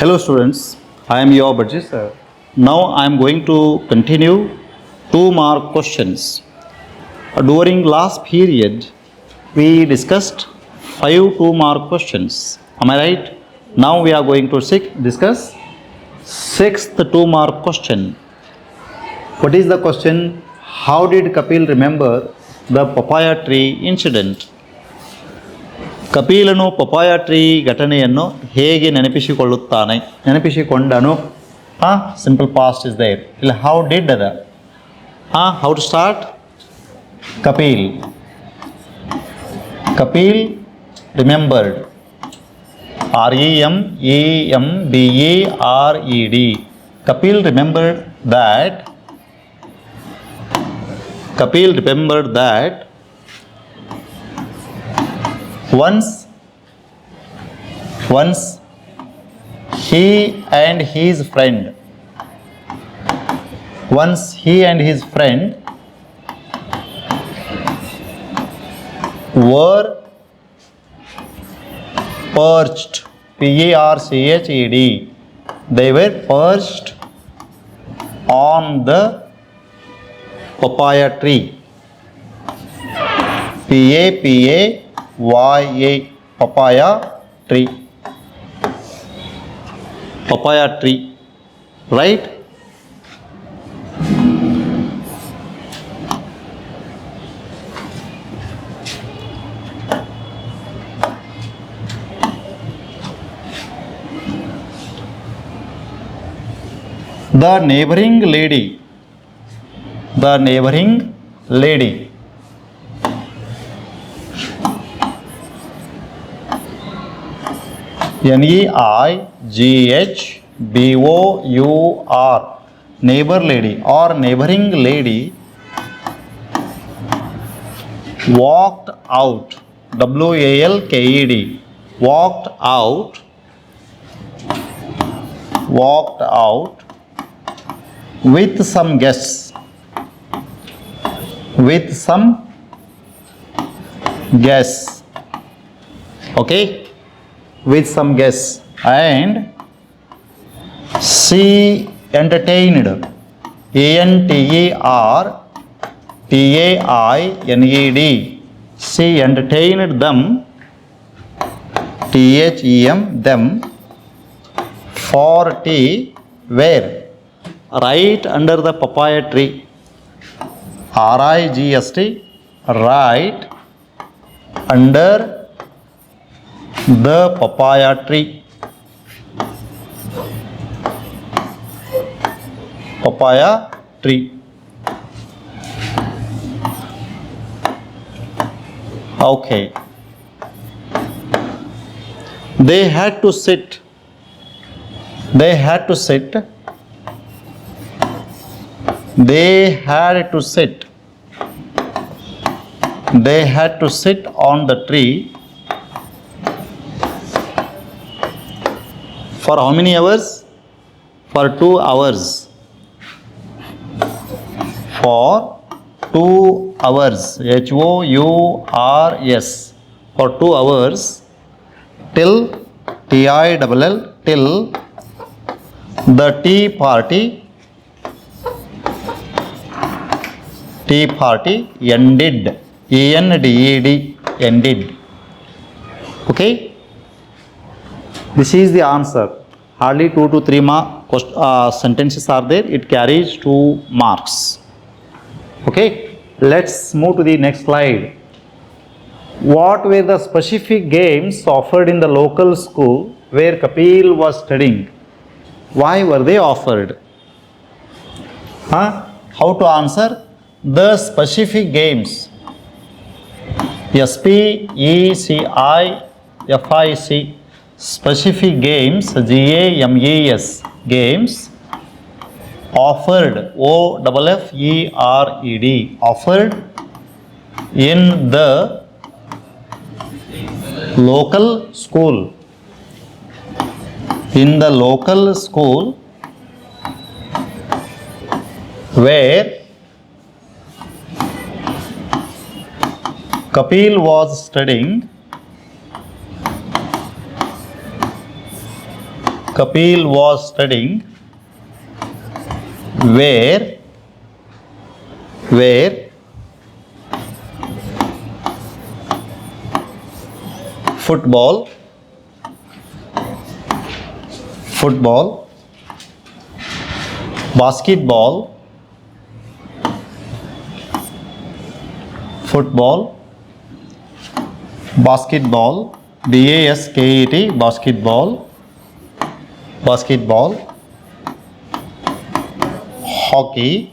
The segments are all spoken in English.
Hello students, I am your Badachi Sir. Now I am going to continue 2-mark questions. During last period, we discussed 5 2-mark questions. Am I right? Now we are going to discuss 6th 2-mark question. What is the question? How did Kapil remember the papaya tree incident? ಕಪಿಲನು papaya tree ಘಟನೆಯನ್ನು ಹೇಗೆ ನೆನಪಿಸಿಕೊಂಡನು? Simple past is there. ಇಲ್ಲ how did ಅದ how to start? Kapil remembered, REMEMBERED. Kapil remembered that once he and his friend were perched, PERCHED. They were perched on the papaya tree. PAPAYA, papaya tree. Right? The neighboring lady NEIGHBOUR, neighbor lady or neighboring lady walked out, WALKED, walked out with some guests, okay, with some guests, and she entertained, ENTERTAINED, she entertained them, them for tea, where? Right under the papaya tree, RIGST, right under the papaya tree. Okay. They had to sit on the tree for how many hours? For 2 hours. For 2 hours, HOURS, for 2 hours, till TILL, till the tea party ended, ENDED, ended. Okay, this is the answer. Hardly 2 to 3 sentences are there. It carries 2 marks. Okay, let's move to the next slide. What were the specific games offered in the local school where Kapil was studying? Why were they offered? How to answer? The specific games, SPECIFIC, specific games, GAMES, games offered, OFFERED, offered in the local school, where Kapil was studying Kapil was studying where football, basketball, BASKET, basketball, hockey,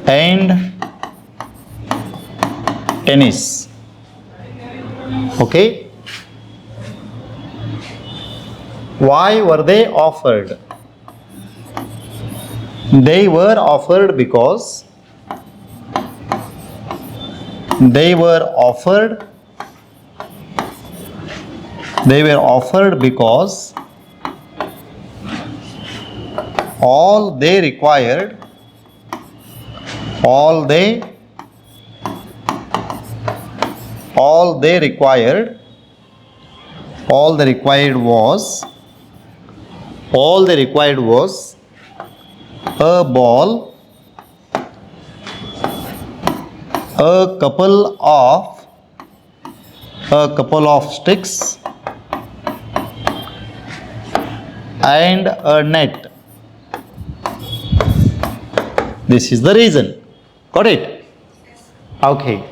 and tennis. Okay. Why were they offered? They were offered because all they required was a ball, a couple of sticks, and a net. This is the reason. Got it? Okay.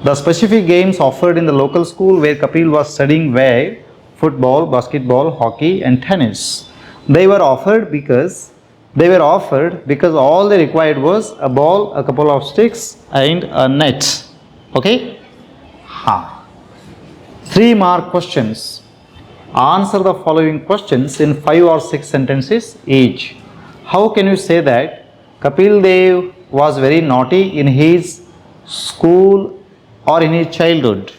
The specific games offered in the local school where Kapil was studying were football, basketball, hockey, and tennis. They were offered because all they required was a ball, a couple of sticks, and a net. Okay? 3-mark questions. Answer the following questions in 5 or 6 sentences each. How can you say that Kapil Dev was very naughty in his school or in his childhood?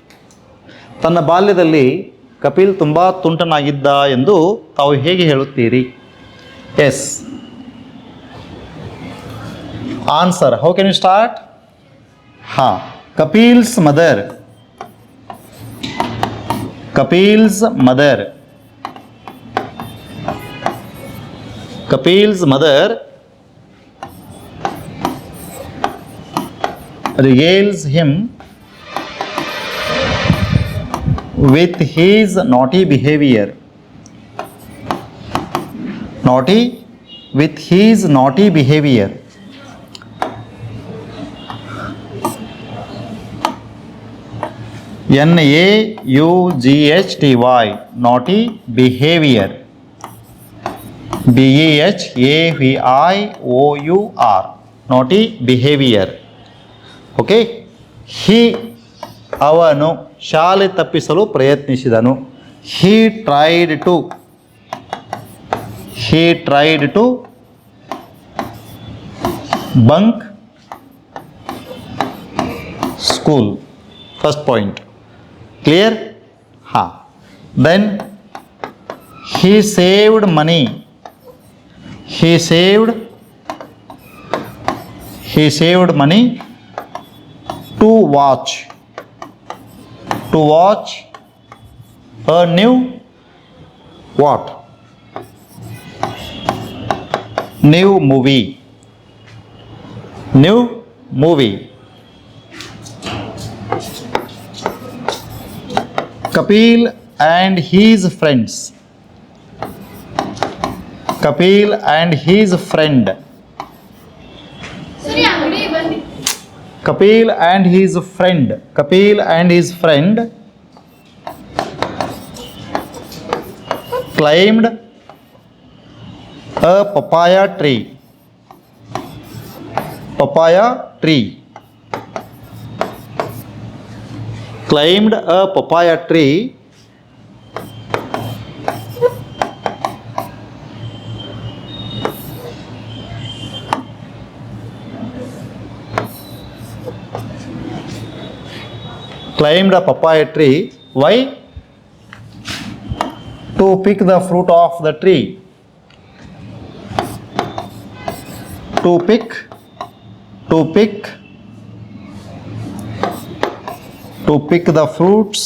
ತನ್ನ ಬಾಲ್ಯದಲ್ಲಿ ಕಪಿಲ್ ತುಂಬ ತುಂಟನಾಗಿದ್ದ ಎಂದು ತಾವು ಹೇಗೆ ಹೇಳುತ್ತೀರಿ? Yes. Answer. How can you start? Kapil's mother regales him with his naughty behavior. NAUGHTY, naughty behavior. BEHAVIOUR, naughty behavior. Okay. ಅವನು ಶಾಲೆ ತಪ್ಪಿಸಲು ಪ್ರಯತ್ನಿಸಿದನು. He tried to bunk school. First point. Clear? Then he saved money. He saved money to watch a new what? New movie. Kapil and his friend climbed a papaya tree. Climbed a papaya tree Why? To pick the fruit of the tree. To pick the fruits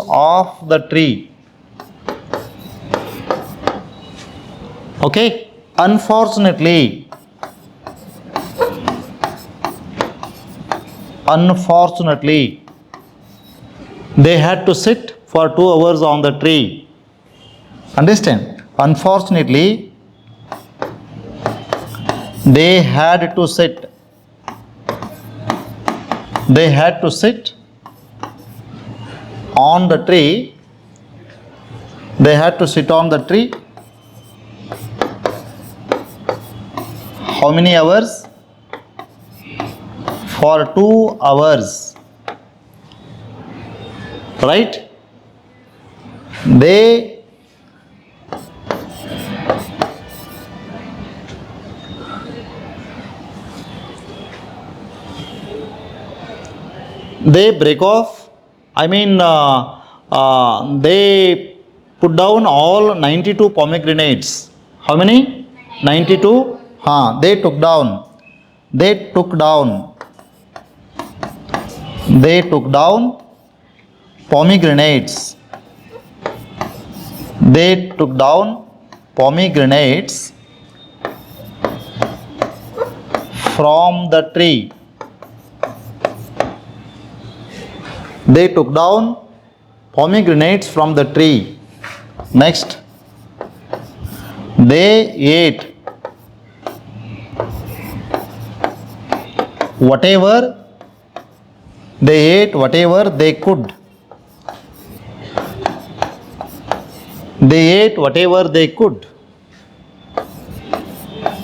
of the tree. Okay, unfortunately, they had to sit for 2 hours on the tree. Understand? Unfortunately, they had to sit. They had to sit on the tree. They had to sit on the tree. How many hours? For 2 hours. Right? They break off. They put down all 92 pomegranates. How many? 92. They took down. They took down. They took down pomegranates. They took down pomegranates from the tree. They took down pomegranates from the tree. Next, they ate whatever they could. They ate whatever they could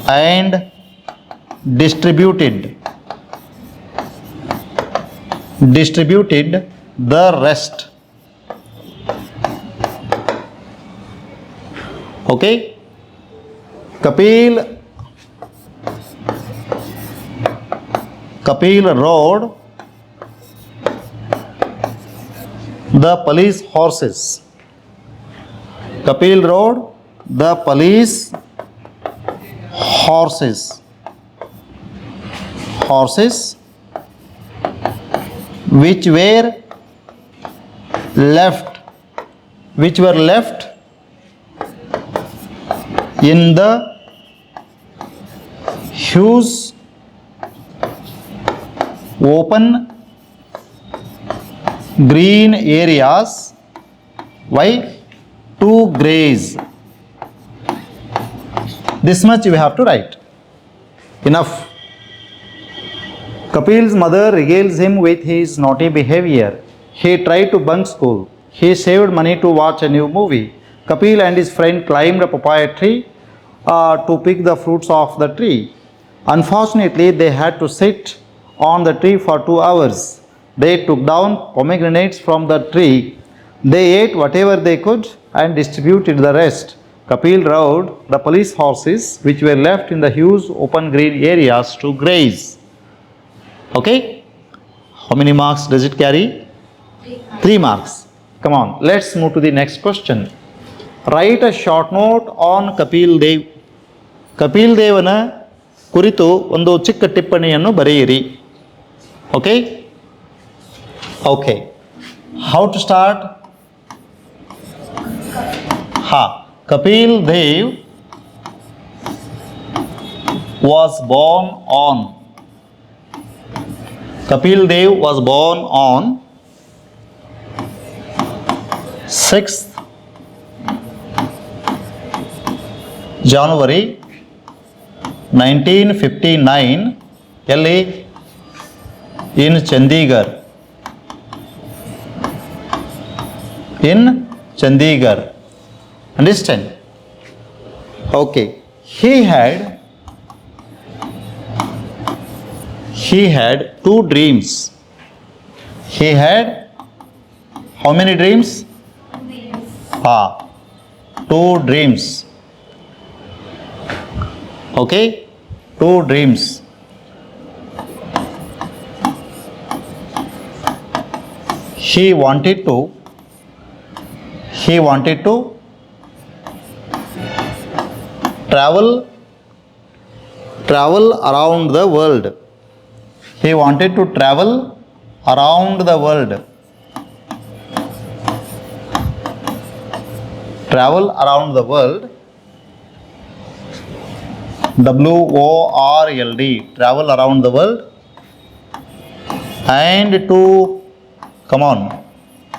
and distributed the rest. Okay? Kapil rode the police horses. Kapil rode the police horses. Which were left in the huge open green areas. Why? To graze. This much you have to write. Enough. Kapil's mother regales him with his naughty behavior. He tried to bunk school. He saved money to watch a new movie. Kapil and his friend climbed a papaya tree to pick the fruits off the tree. Unfortunately, they had to sit on the tree for 2 hours. They took down pomegranates from the tree. They ate whatever they could and distributed the rest. Kapil rode the police horses which were left in the huge open green areas to graze. Okay? How many marks does it carry? 3 marks. Come on, let's move to the next question. Write a short note on Kapil Dev. Kapil ದೇವನ ಕುರಿತು ಒಂದು ಚಿಕ್ಕ ಟಿಪ್ಪಣಿಯನ್ನು ಬರೆಯಿರಿ. Okay okay how to start? Kapil Dev was born on on 6th January 1959 ಎಲ್ಲಿ? in Chandigarh. Understand? Okay. He had 2 dreams. He had how many dreams? 2 dreams. Okay, 2 dreams. He wanted to travel around the world. He wanted to travel around the world. WORLD, travel around the world. And to, come on,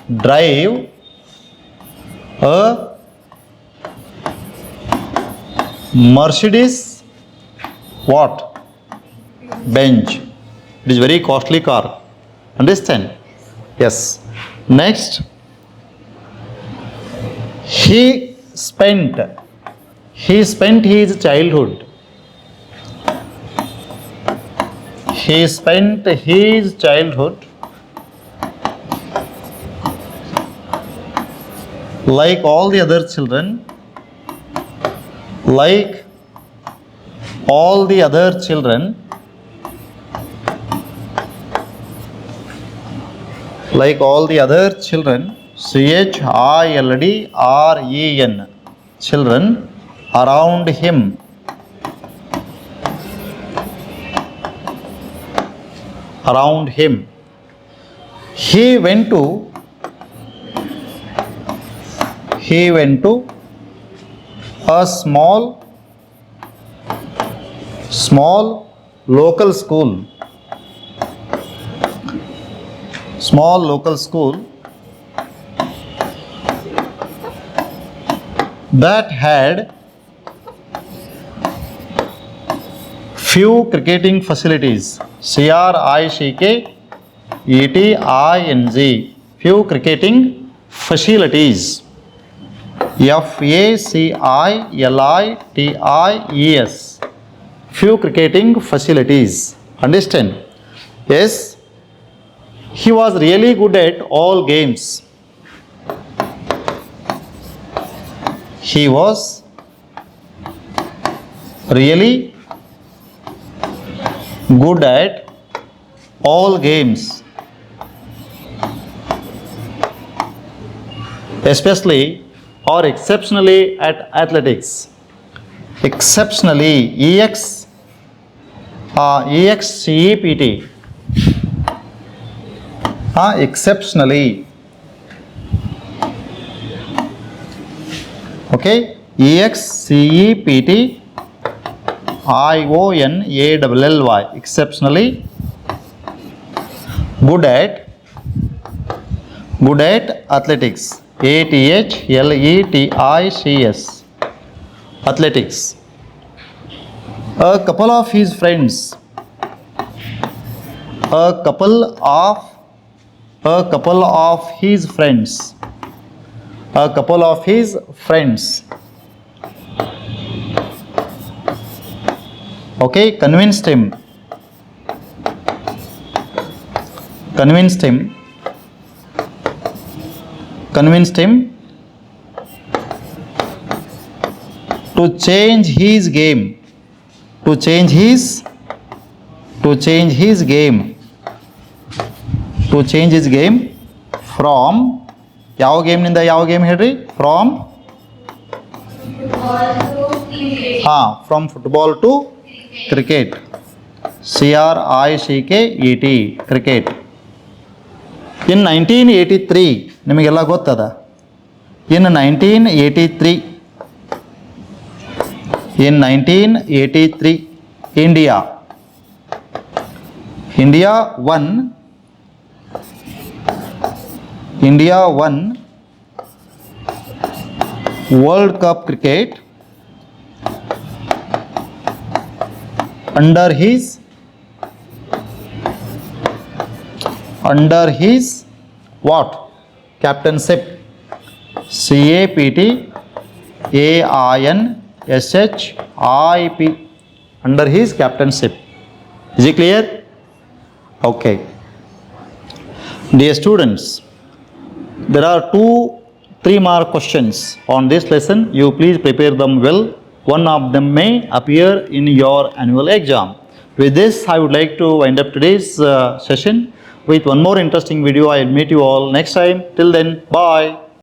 drive a Mercedes what? Benz. It is very costly car. Understand? Yes. Next, he spent his childhood. He spent his childhood like all the other children, like all the other children, like all the other children, CHILDREN, children around him. Around him. He went to a small local school. Small local school that had few cricketing facilities. CRICKETING, few cricketing facilities. FACILITIES, few cricketing facilities. Understand? Yes. He was really good at all games. He was really good at all games, especially or exceptionally at athletics. Exceptionally, EXCEPT. Exceptionally. Okay, EXCEPT IONALLY, exceptionally good at athletics. ATHLETICS, athletics. A couple of his friends, a couple of his friends, okay, convinced him to change his game from ಯಾವ game ನಿಂದ ಯಾವ game ಹೇಳ್ರಿ? from football to cricket. CRICKET, cricket. In 1983, ನಿಮಗೆಲ್ಲ ಗೊತ್ತದ. In 1983, India won World Cup cricket under his what? Captainship. CAPTAINSHIP, under his captainship. Is it clear? Okay. Dear students, there are 2-3 mark questions on this lesson. You please prepare them well. One of them may appear in your annual exam. With this, I would like to wind up today's session with one more interesting video. I will meet you all next time. Till then, bye.